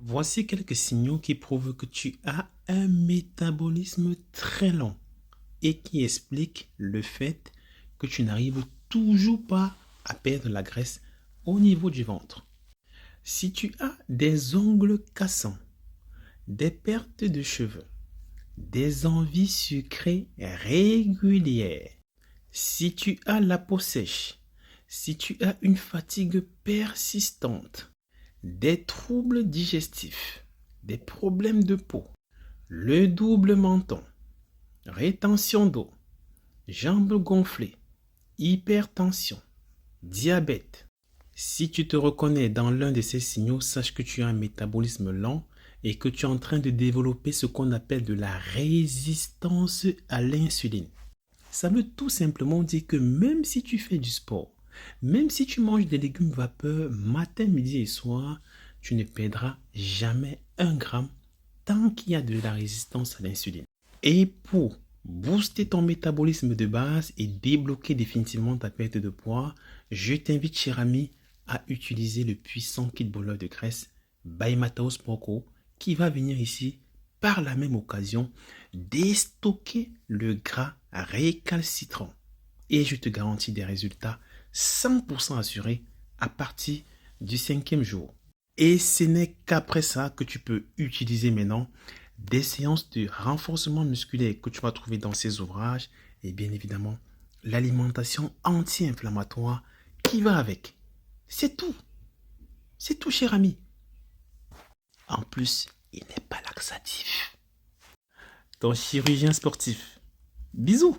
Voici quelques signaux qui prouvent que tu as un métabolisme très lent et qui expliquent le fait que tu n'arrives toujours pas à perdre la graisse au niveau du ventre. Si tu as des ongles cassants, des pertes de cheveux, des envies sucrées régulières, si tu as la peau sèche, si tu as une fatigue persistante, des troubles digestifs, des problèmes de peau, le double menton, rétention d'eau, jambes gonflées, hypertension, diabète. Si tu te reconnais dans l'un de ces signaux, sache que tu as un métabolisme lent et que tu es en train de développer ce qu'on appelle de la résistance à l'insuline. Ça veut tout simplement dire que même si tu fais du sport, même si tu manges des légumes vapeur matin, midi et soir, tu ne perdras jamais 1 gramme tant qu'il y a de la résistance à l'insuline. Et pour booster ton métabolisme de base et débloquer définitivement ta perte de poids, je t'invite, cher ami, à utiliser le puissant kit brûleur de graisse by Matao Sportco qui va venir ici par la même occasion déstocker le gras récalcitrant. Et je te garantis des résultats 100% assurés à partir du 5e jour. Et ce n'est qu'après ça que tu peux utiliser maintenant des séances de renforcement musculaire que tu vas trouver dans ces ouvrages et bien évidemment l'alimentation anti-inflammatoire qui va avec. C'est tout. C'est tout, cher ami. En plus, il n'est pas laxatif. Ton chirurgien sportif. Bisous.